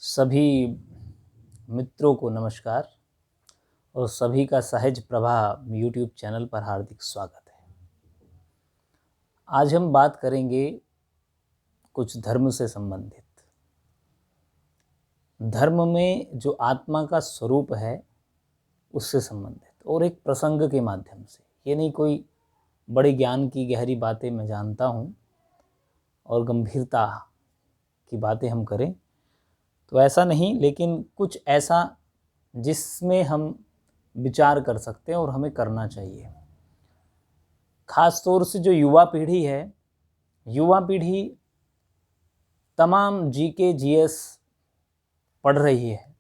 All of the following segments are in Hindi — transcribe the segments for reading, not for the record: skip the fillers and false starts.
सभी मित्रों को नमस्कार और सभी का सहज प्रभा यूट्यूब चैनल पर हार्दिक स्वागत है। आज हम बात करेंगे कुछ धर्म से संबंधित। धर्म में जो आत्मा का स्वरूप है उससे संबंधित और एक प्रसंग के माध्यम से। ये नहीं कोई बड़े ज्ञान की गहरी बातें मैं जानता हूँ और गंभीरता की बातें हम करें तो ऐसा नहीं, लेकिन कुछ ऐसा जिसमें हम विचार कर सकते हैं और हमें करना चाहिए। ख़ास तौर से जो युवा पीढ़ी है, युवा पीढ़ी तमाम जीके जीएस पढ़ रही है,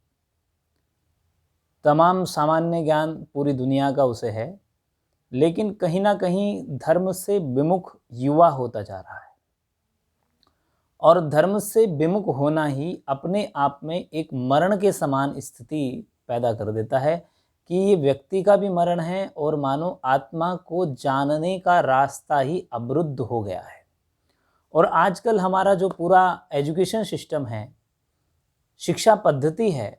तमाम सामान्य ज्ञान पूरी दुनिया का उसे है, लेकिन कहीं ना कहीं धर्म से विमुख युवा होता जा रहा है। और धर्म से विमुख होना ही अपने आप में एक मरण के समान स्थिति पैदा कर देता है कि ये व्यक्ति का भी मरण है और मानो आत्मा को जानने का रास्ता ही अवरुद्ध हो गया है। और आजकल हमारा जो पूरा एजुकेशन सिस्टम है, शिक्षा पद्धति है,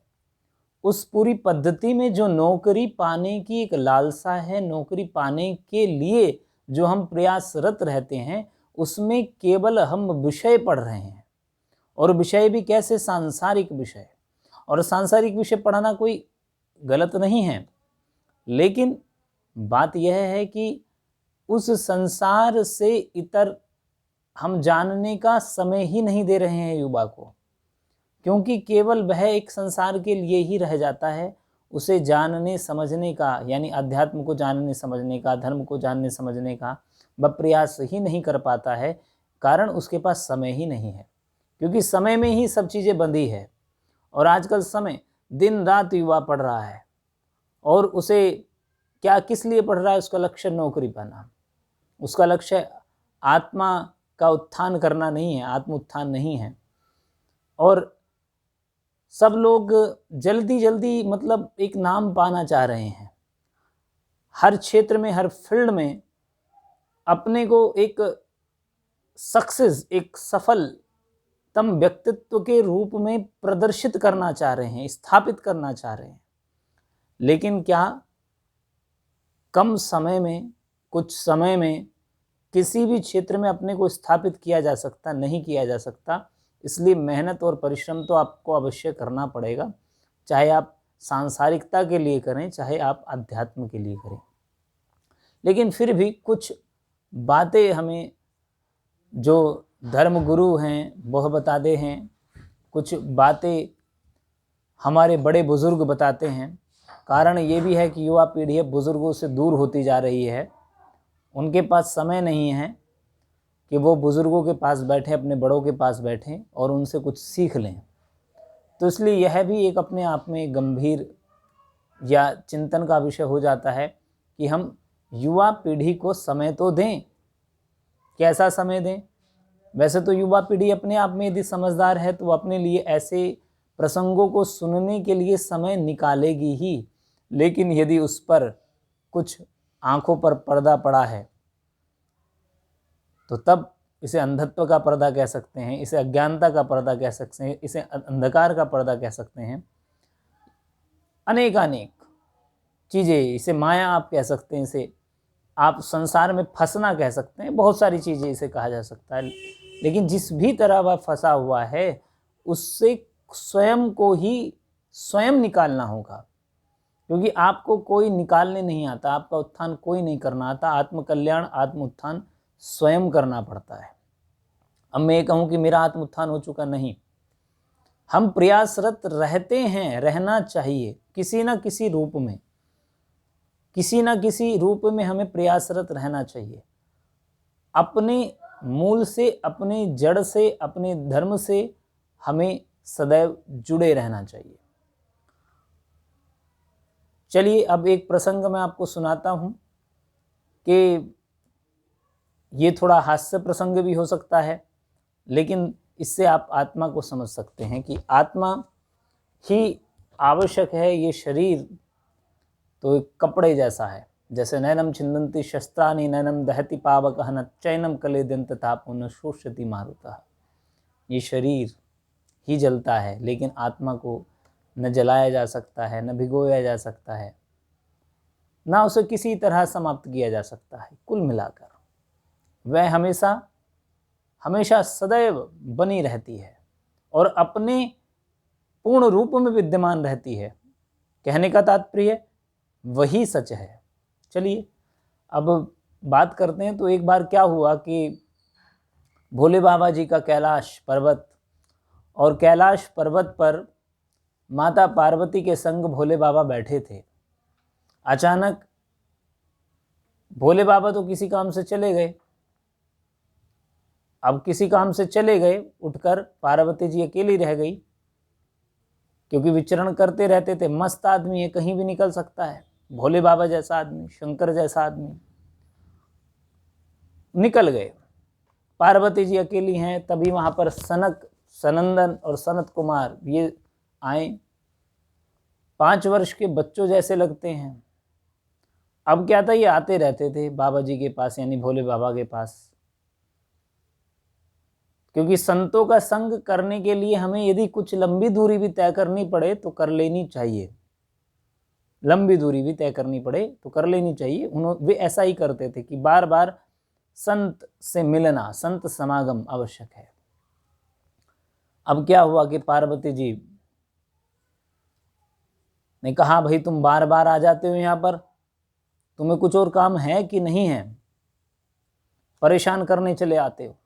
उस पूरी पद्धति में जो नौकरी पाने की एक लालसा है, नौकरी पाने के लिए जो हम प्रयासरत रहते हैं, उसमें केवल हम विषय पढ़ रहे हैं। और विषय भी कैसे? सांसारिक विषय। और सांसारिक विषय पढ़ना कोई गलत नहीं है, लेकिन बात यह है कि उस संसार से इतर हम जानने का समय ही नहीं दे रहे हैं युवा को, क्योंकि केवल वह एक संसार के लिए ही रह जाता है। उसे जानने समझने का, यानी अध्यात्म को जानने समझने का, धर्म को जानने समझने का वह प्रयास ही नहीं कर पाता है। कारण उसके पास समय ही नहीं है, क्योंकि समय में ही सब चीज़ें बंधी है। और आजकल समय दिन रात युवा पढ़ रहा है, और उसे क्या किस लिए पढ़ रहा है? उसका लक्ष्य नौकरी पाना, उसका लक्ष्य आत्मा का उत्थान करना नहीं है, आत्म उत्थान नहीं है। और सब लोग जल्दी जल्दी मतलब एक नाम पाना चाह रहे हैं, हर क्षेत्र में, हर फील्ड में अपने को एक सक्सेस, एक सफलतम व्यक्तित्व के रूप में प्रदर्शित करना चाह रहे हैं, स्थापित करना चाह रहे हैं। लेकिन क्या कम समय में, कुछ समय में किसी भी क्षेत्र में अपने को स्थापित किया जा सकता? नहीं किया जा सकता। इसलिए मेहनत और परिश्रम तो आपको अवश्य करना पड़ेगा, चाहे आप सांसारिकता के लिए करें, चाहे आप अध्यात्म के लिए करें। लेकिन फिर भी कुछ बातें हमें जो धर्म गुरु हैं वह बताते हैं, कुछ बातें हमारे बड़े बुजुर्ग बताते हैं। कारण ये भी है कि युवा पीढ़ी अब बुजुर्गों से दूर होती जा रही है। उनके पास समय नहीं है कि वो बुजुर्गों के पास बैठें, अपने बड़ों के पास बैठें और उनसे कुछ सीख लें। तो इसलिए यह भी एक अपने आप में गंभीर या चिंतन का विषय हो जाता है कि हम युवा पीढ़ी को समय तो दें। कैसा समय दें? वैसे तो युवा पीढ़ी अपने आप में यदि समझदार है तो अपने लिए ऐसे प्रसंगों को सुनने के लिए समय निकालेगी ही, लेकिन यदि उस पर कुछ आंखों पर पर्दा पड़ा है तो तब इसे अंधत्व का पर्दा कह सकते हैं, इसे अज्ञानता का पर्दा कह सकते हैं, इसे अंधकार का पर्दा कह सकते हैं। अनेकानेक चीज़ें, इसे माया आप कह सकते हैं, इसे आप संसार में फंसना कह सकते हैं, बहुत सारी चीज़ें इसे कहा जा सकता है। लेकिन जिस भी तरह वह फंसा हुआ है उससे स्वयं को ही स्वयं निकालना होगा, क्योंकि आपको कोई निकालने नहीं आता, आपका उत्थान कोई नहीं करना आता। आत्मकल्याण, आत्म उत्थान स्वयं करना पड़ता है। अब मैं ये कहूँ कि मेरा आत्म उत्थान हो चुका, नहीं। हम प्रयासरत रहते हैं, रहना चाहिए किसी न किसी रूप में, किसी न किसी रूप में हमें प्रयासरत रहना चाहिए। अपने मूल से, अपने जड़ से, अपने धर्म से हमें सदैव जुड़े रहना चाहिए। चलिए अब एक प्रसंग मैं आपको सुनाता हूँ कि ये थोड़ा हास्य प्रसंग भी हो सकता है, लेकिन इससे आप आत्मा को समझ सकते हैं कि आत्मा ही आवश्यक है। ये शरीर तो एक कपड़े जैसा है, जैसे नैनम छिन्दन्ति शस्त्राणि नैनम दहति पावकः न चैनम कलेदयन्त तापो न शोष्यति मारुतः। ये शरीर ही जलता है, लेकिन आत्मा को न जलाया जा सकता है, न भिगोया जा सकता है, ना उसे किसी तरह समाप्त किया जा सकता है। कुल मिलाकर वह हमेशा हमेशा सदैव बनी रहती है और अपने पूर्ण रूप में विद्यमान रहती है। कहने का तात्पर्य वही सच है। चलिए अब बात करते हैं। तो एक बार क्या हुआ कि भोले बाबा जी का कैलाश पर्वत, और कैलाश पर्वत पर माता पार्वती के संग भोले बाबा बैठे थे। अचानक भोले बाबा तो किसी काम से चले गए। अब किसी काम से चले गए, उठकर पार्वती जी अकेली रह गई, क्योंकि विचरण करते रहते थे। मस्त आदमी है, कहीं भी निकल सकता है। भोले बाबा जैसा आदमी, शंकर जैसा आदमी, निकल गए। पार्वती जी अकेली हैं। तभी वहां पर सनक, सनंदन और सनत कुमार ये आए। 5 वर्ष के बच्चों जैसे लगते हैं। अब क्या था, ये आते रहते थे बाबा जी के पास, यानी भोले बाबा के पास, क्योंकि संतों का संग करने के लिए हमें यदि कुछ लंबी दूरी भी तय करनी पड़े तो कर लेनी चाहिए। लंबी दूरी भी तय करनी पड़े तो कर लेनी चाहिए। वे ऐसा ही करते थे कि बार बार संत से मिलना, संत समागम आवश्यक है। अब क्या हुआ कि पार्वती जी ने कहा, भाई तुम बार बार आ जाते हो यहाँ पर, तुम्हें कुछ और काम है कि नहीं है? परेशान करने चले आते हो।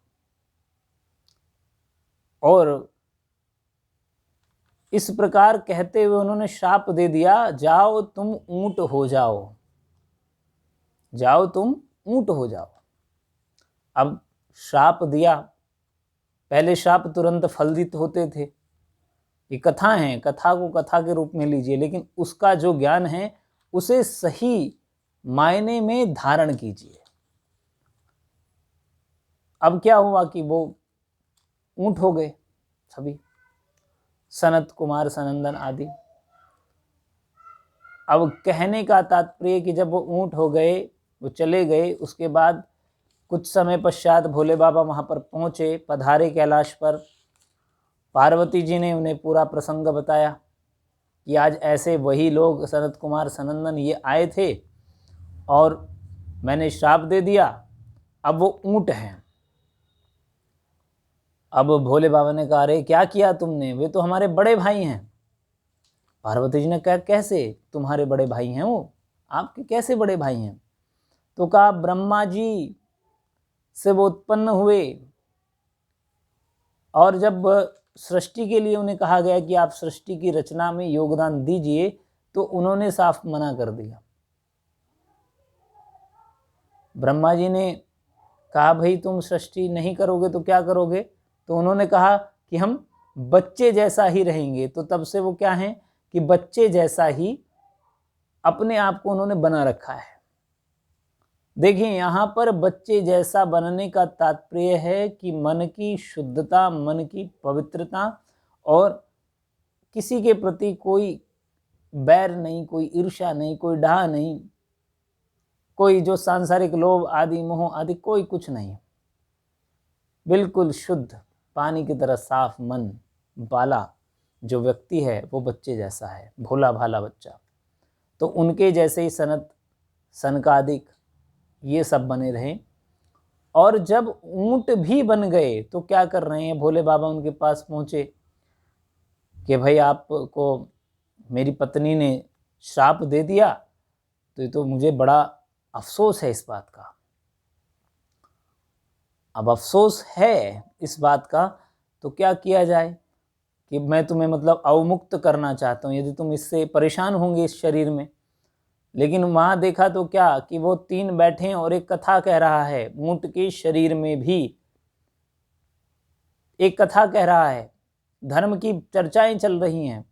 और इस प्रकार कहते हुए उन्होंने शाप दे दिया, जाओ तुम ऊंट हो जाओ, जाओ तुम ऊंट हो जाओ। अब शाप दिया, पहले शाप तुरंत फलित होते थे। ये कथा है, कथा को कथा के रूप में लीजिए, लेकिन उसका जो ज्ञान है उसे सही मायने में धारण कीजिए। अब क्या हुआ कि वो ऊंट हो गए सभी, सनत कुमार, सनंदन आदि। अब कहने का तात्पर्य कि जब वो ऊंट हो गए, वो चले गए, उसके बाद कुछ समय पश्चात भोले बाबा वहां पर पहुंचे, पधारे कैलाश पर। पार्वती जी ने उन्हें पूरा प्रसंग बताया कि आज ऐसे वही लोग, सनत कुमार, सनंदन, ये आए थे और मैंने श्राप दे दिया, अब वो ऊंट हैं। अब भोले बाबा ने कहा, अरे क्या किया तुमने, वे तो हमारे बड़े भाई हैं। पार्वती जी ने कहा, कैसे तुम्हारे बड़े भाई हैं? वो आपके कैसे बड़े भाई हैं? तो कहा, ब्रह्मा जी से वो उत्पन्न हुए, और जब सृष्टि के लिए उन्हें कहा गया कि आप सृष्टि की रचना में योगदान दीजिए, तो उन्होंने साफ मना कर दिया। ब्रह्मा जी ने कहा, भाई तुम सृष्टि नहीं करोगे तो क्या करोगे? तो उन्होंने कहा कि हम बच्चे जैसा ही रहेंगे। तो तब से वो क्या हैं कि बच्चे जैसा ही अपने आप को उन्होंने बना रखा है। देखिए, यहाँ पर बच्चे जैसा बनने का तात्पर्य है कि मन की शुद्धता, मन की पवित्रता, और किसी के प्रति कोई बैर नहीं, कोई ईर्ष्या नहीं, कोई डाह नहीं, कोई जो सांसारिक लोभ आदि, मोह आदि, कोई कुछ नहीं। बिल्कुल शुद्ध पानी की तरह साफ मन वाला जो व्यक्ति है वो बच्चे जैसा है, भोला भाला बच्चा। तो उनके जैसे ही सनत, सनकादिक, ये सब बने रहे। और जब ऊंट भी बन गए तो क्या कर रहे हैं, भोले बाबा उनके पास पहुंचे कि भाई आपको मेरी पत्नी ने श्राप दे दिया, तो ये तो मुझे बड़ा अफसोस है इस बात का। अब अफसोस है इस बात का, तो क्या किया जाए कि मैं तुम्हें मतलब अवमुक्त करना चाहता हूँ, यदि तुम इससे परेशान होंगे इस शरीर में। लेकिन वहाँ देखा तो क्या कि वो 3 बैठे और एक कथा कह रहा है। ऊंट के शरीर में भी एक कथा कह रहा है, धर्म की चर्चाएं चल रही हैं।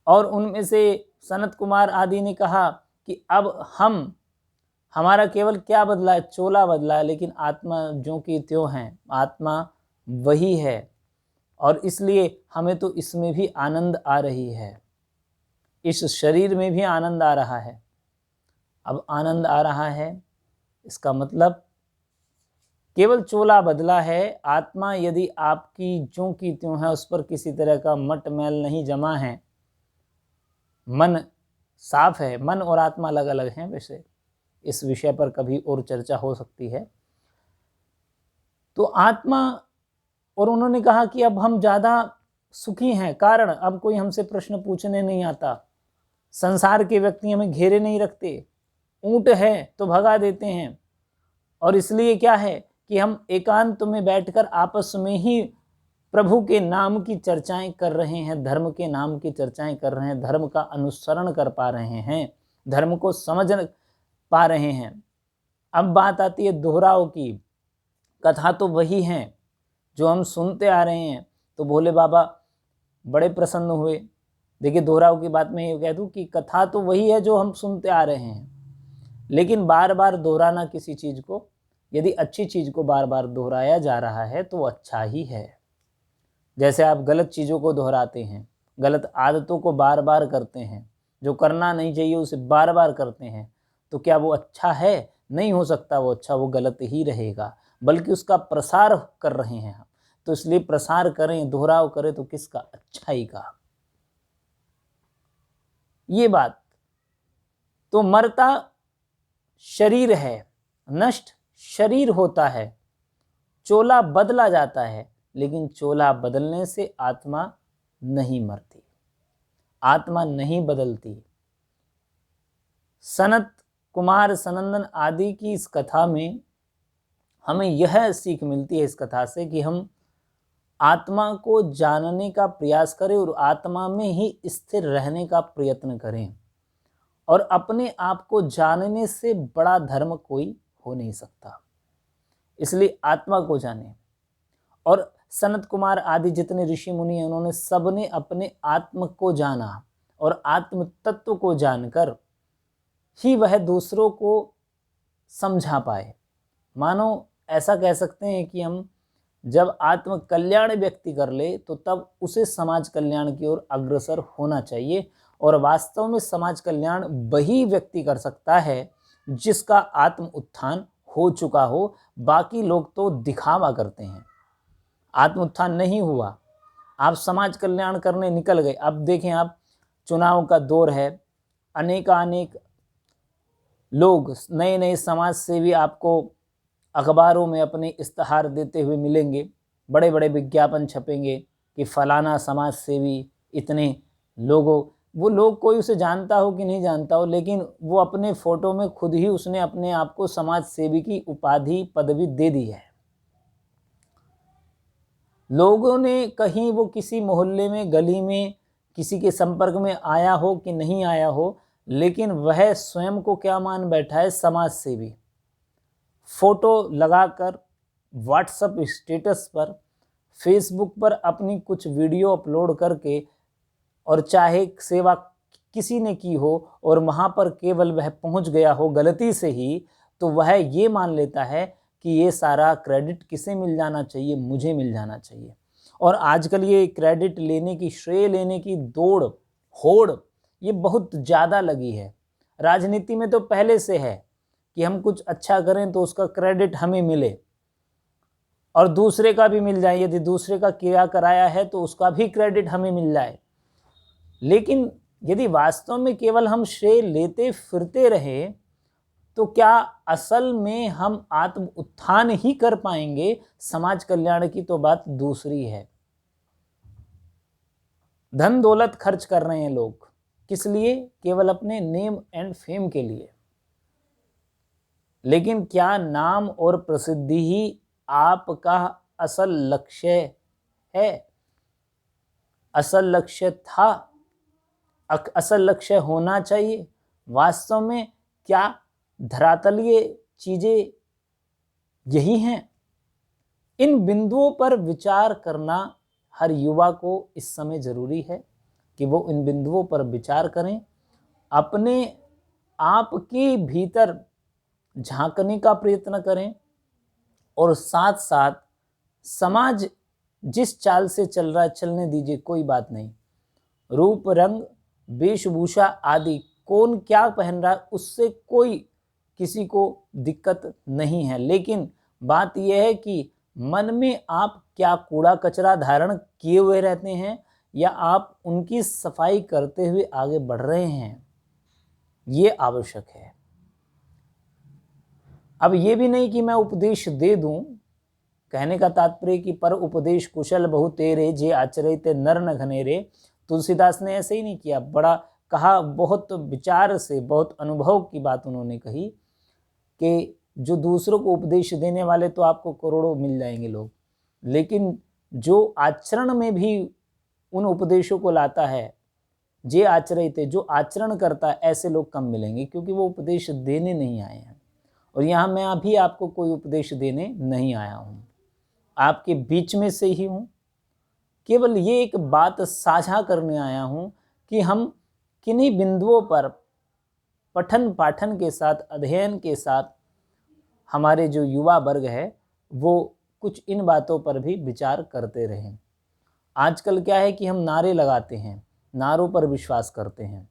और उनमें से सनत कुमार आदि ने कहा कि अब हमारा केवल क्या बदला है, चोला बदला है, लेकिन आत्मा ज्यों की त्यों है, आत्मा वही है, और इसलिए हमें तो इसमें भी आनंद आ रही है, इस शरीर में भी आनंद आ रहा है। अब आनंद आ रहा है, इसका मतलब केवल चोला बदला है, आत्मा यदि आपकी ज्यों की त्यों है, उस पर किसी तरह का मट मैल नहीं जमा है, मन साफ है। मन और आत्मा अलग अलग हैं, वैसे इस विषय पर कभी और चर्चा हो सकती है। तो आत्मा, और उन्होंने कहा कि अब हम ज़्यादा सुखी हैं, कारण अब कोई हमसे प्रश्न पूछने नहीं आता, संसार के व्यक्ति हमें घेरे नहीं रखते, ऊंट है तो भगा देते हैं, और इसलिए क्या है कि हम एकांत में बैठकर आपस में ही प्रभु के नाम की चर्चाएं कर रहे हैं, धर्म के नाम की चर्चाएं कर रहे हैं, धर्म का अनुसरण कर पा रहे हैं, धर्म को समझ पा रहे हैं। अब बात आती है दोहराव की। कथा तो वही है जो हम सुनते आ रहे हैं। तो भोले बाबा बड़े प्रसन्न हुए। देखिए, दोहराव की बात मैं ये कह दूं कि कथा तो वही है जो हम सुनते आ रहे हैं, लेकिन बार बार दोहराना किसी चीज़ को, यदि अच्छी चीज़ को बार बार दोहराया जा रहा है तो अच्छा ही है। जैसे आप गलत चीज़ों को दोहराते हैं, गलत आदतों को बार बार करते हैं, जो करना नहीं चाहिए उसे बार बार करते हैं, तो क्या वो अच्छा है? नहीं हो सकता वो अच्छा, वो गलत ही रहेगा, बल्कि उसका प्रसार कर रहे हैं हम। तो इसलिए प्रसार करें, दोहराव करें तो किसका? अच्छाई का। ये बात। तो मरता शरीर है, नष्ट शरीर होता है, चोला बदला जाता है, लेकिन चोला बदलने से आत्मा नहीं मरती, आत्मा नहीं बदलती। सनत कुमार सनंदन आदि की इस कथा में हमें यह सीख मिलती है, इस कथा से, कि हम आत्मा को जानने का प्रयास करें और आत्मा में ही स्थिर रहने का प्रयत्न करें, और अपने आप को जानने से बड़ा धर्म कोई हो नहीं सकता। इसलिए आत्मा को जानें। और सनत कुमार आदि जितने ऋषि मुनि हैं, उन्होंने सबने अपने आत्म को जाना, और आत्म तत्व को जानकर ही वह दूसरों को समझा पाए। मानो ऐसा कह सकते हैं कि हम जब आत्म कल्याण व्यक्ति कर ले तो तब उसे समाज कल्याण की ओर अग्रसर होना चाहिए। और वास्तव में समाज कल्याण वही व्यक्ति कर सकता है जिसका आत्म उत्थान हो चुका हो। बाकी लोग तो दिखावा करते हैं। आत्म उत्थान नहीं हुआ, आप समाज कल्याण करने निकल गए। अब देखें, आप चुनाव का दौर है, अनेक लोग, नए नए समाज सेवी आपको अखबारों में अपने इश्तहार देते हुए मिलेंगे, बड़े बड़े विज्ञापन छपेंगे कि फलाना समाज सेवी इतने लोगों, वो लोग कोई उसे जानता हो कि नहीं जानता हो, लेकिन वो अपने फ़ोटो में खुद ही उसने अपने आप को समाज सेवी की उपाधि पदवी दे दी है। लोगों ने कहीं वो किसी मोहल्ले में, गली में किसी के संपर्क में आया हो कि नहीं आया हो, लेकिन वह स्वयं को क्या मान बैठा है? समाज सेवी। फोटो लगाकर व्हाट्सएप स्टेटस पर, फेसबुक पर अपनी कुछ वीडियो अपलोड करके, और चाहे सेवा किसी ने की हो और वहाँ पर केवल वह पहुँच गया हो गलती से ही, तो वह ये मान लेता है कि ये सारा क्रेडिट किसे मिल जाना चाहिए? मुझे मिल जाना चाहिए। और आजकल ये क्रेडिट लेने की, श्रेय लेने की दौड़, होड़, ये बहुत ज़्यादा लगी है। राजनीति में तो पहले से है कि हम कुछ अच्छा करें तो उसका क्रेडिट हमें मिले, और दूसरे का भी मिल जाए। यदि दूसरे का किया कराया है तो उसका भी क्रेडिट हमें मिल जाए। लेकिन यदि वास्तव में केवल हम श्रेय लेते फिरते रहे तो क्या असल में हम आत्म उत्थान ही कर पाएंगे? समाज कल्याण की तो बात दूसरी है। धन दौलत खर्च कर रहे हैं लोग, किस लिए? केवल अपने नेम एंड फेम के लिए। लेकिन क्या नाम और प्रसिद्धि ही आपका असल लक्ष्य है? असल लक्ष्य था, असल लक्ष्य होना चाहिए। वास्तव में क्या धरातलीय चीजें यही हैं? इन बिंदुओं पर विचार करना हर युवा को इस समय जरूरी है कि वो इन बिंदुओं पर विचार करें, अपने आप के भीतर झांकने का प्रयत्न करें, और साथ साथ समाज जिस चाल से चल रहा है चलने दीजिए, कोई बात नहीं। रूप रंग वेशभूषा आदि कौन क्या पहन रहा है उससे कोई किसी को दिक्कत नहीं है, लेकिन बात यह है कि मन में आप क्या कूड़ा कचरा धारण किए हुए रहते हैं या आप उनकी सफाई करते हुए आगे बढ़ रहे हैं, ये आवश्यक है। अब ये भी नहीं कि मैं उपदेश दे दूं, कहने का तात्पर्य कि पर उपदेश कुशल बहु तेरे, जे आचरित नर न घनेरे। तुलसीदास ने ऐसे ही नहीं किया, बड़ा कहा, बहुत विचार से, बहुत अनुभव की बात उन्होंने कही कि जो दूसरों को उपदेश देने वाले तो आपको करोड़ों मिल जाएंगे लोग, लेकिन जो आचरण में भी उन उपदेशों को लाता है, जे आचरित, जो आचरण करता है, ऐसे लोग कम मिलेंगे, क्योंकि वो उपदेश देने नहीं आए हैं। और यहाँ मैं अभी आपको कोई उपदेश देने नहीं आया हूँ, आपके बीच में से ही हूँ। केवल ये एक बात साझा करने आया हूँ कि हम किन्हीं बिंदुओं पर पठन पाठन के साथ, अध्ययन के साथ, हमारे जो युवा वर्ग है वो कुछ इन बातों पर भी विचार करते रहें। आजकल क्या है कि हम नारे लगाते हैं, नारों पर विश्वास करते हैं।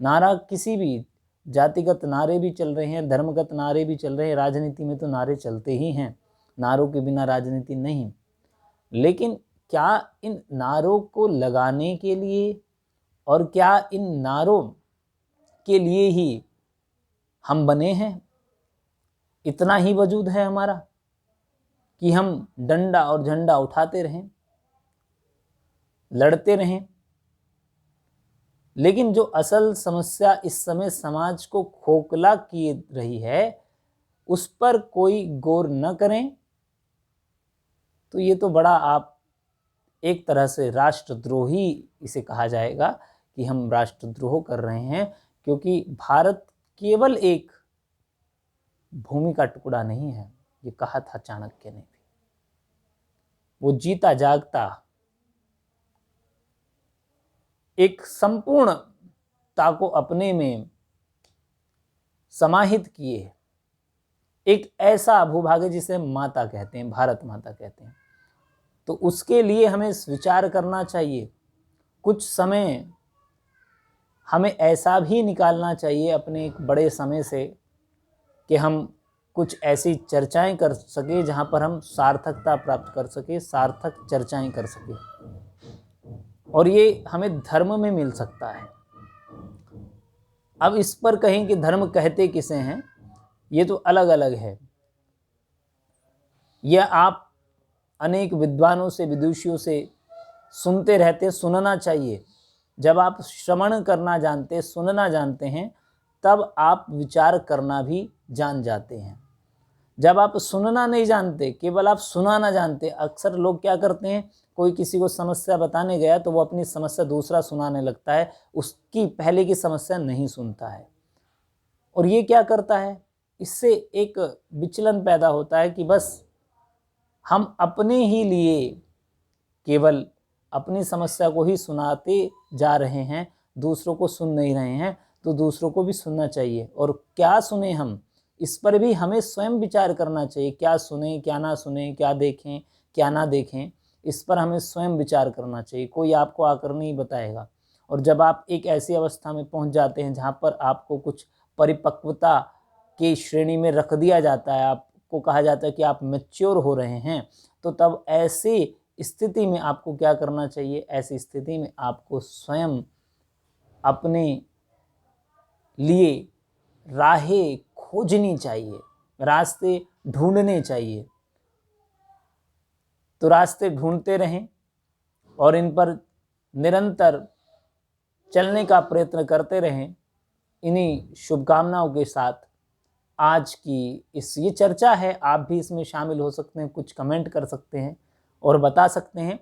नारा किसी भी जातिगत नारे भी चल रहे हैं, धर्मगत नारे भी चल रहे हैं, राजनीति में तो नारे चलते ही हैं, नारों के बिना राजनीति नहीं। लेकिन क्या इन नारों को लगाने के लिए और क्या इन नारों के लिए ही हम बने हैं? इतना ही वजूद है हमारा कि हम डंडा और झंडा उठाते रहें, लड़ते रहें? लेकिन जो असल समस्या इस समय समाज को खोखला किए रही है, उस पर कोई गौर न करें तो ये तो बड़ा, आप एक तरह से राष्ट्रद्रोही इसे कहा जाएगा कि हम राष्ट्रद्रोह कर रहे हैं, क्योंकि भारत केवल एक भूमि का टुकड़ा नहीं है। ये कहा था चाणक्य ने भी। वो जीता जागता एक संपूर्णता को अपने में समाहित किए एक ऐसा भूभाग है जिसे माता कहते हैं, भारत माता कहते हैं। तो उसके लिए हमें विचार करना चाहिए। कुछ समय हमें ऐसा भी निकालना चाहिए अपने एक बड़े समय से कि हम कुछ ऐसी चर्चाएं कर सके जहां पर हम सार्थकता प्राप्त कर सके, सार्थक चर्चाएं कर सके। और ये हमें धर्म में मिल सकता है। अब इस पर कहें कि धर्म कहते किसे हैं, ये तो अलग अलग है। यह आप अनेक विद्वानों से, विदुषियों से सुनते रहते, सुनना चाहिए। जब आप श्रवण करना जानते, सुनना जानते हैं, तब आप विचार करना भी जान जाते हैं। जब आप सुनना नहीं जानते, केवल आप सुनाना जानते, अक्सर लोग क्या करते हैं, कोई किसी को समस्या बताने गया तो वो अपनी समस्या दूसरा सुनाने लगता है, उसकी पहले की समस्या नहीं सुनता है। और ये क्या करता है, इससे एक विचलन पैदा होता है कि बस हम अपने ही लिए केवल अपनी समस्या को ही सुनाते जा रहे हैं, दूसरों को सुन नहीं रहे हैं। तो दूसरों को भी सुनना चाहिए। और क्या सुने हम, इस पर भी हमें स्वयं विचार करना चाहिए। क्या सुने, क्या ना सुने, क्या देखें, क्या ना देखें, इस पर हमें स्वयं विचार करना चाहिए। कोई आपको आकर नहीं बताएगा। और जब आप एक ऐसी अवस्था में पहुंच जाते हैं जहां पर आपको कुछ परिपक्वता की श्रेणी में रख दिया जाता है, आपको कहा जाता है कि आप मैच्योर हो रहे हैं, तो तब ऐसी स्थिति में आपको क्या करना चाहिए? ऐसी स्थिति में आपको स्वयं अपने लिए राहें खोजनी चाहिए, रास्ते ढूंढने चाहिए। तो रास्ते ढूंढते रहें और इन पर निरंतर चलने का प्रयत्न करते रहें। इन्हीं शुभकामनाओं के साथ आज की ये चर्चा है, आप भी इसमें शामिल हो सकते हैं, कुछ कमेंट कर सकते हैं और बता सकते हैं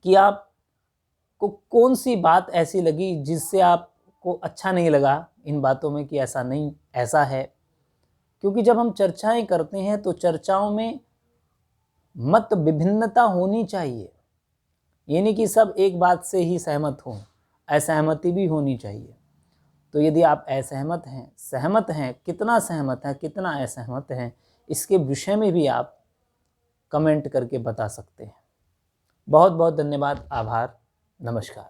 कि आपको कौन सी बात ऐसी लगी जिससे आपको अच्छा नहीं लगा इन बातों में कि ऐसा नहीं, ऐसा है। क्योंकि जब हम चर्चाएं करते हैं तो चर्चाओं में मत विभिन्नता होनी चाहिए, ये नहीं कि सब एक बात से ही सहमत हों, असहमति भी होनी चाहिए। तो यदि आप असहमत हैं, सहमत हैं, कितना सहमत हैं, कितना असहमत हैं, इसके विषय में भी आप कमेंट करके बता सकते हैं। बहुत बहुत धन्यवाद, आभार, नमस्कार।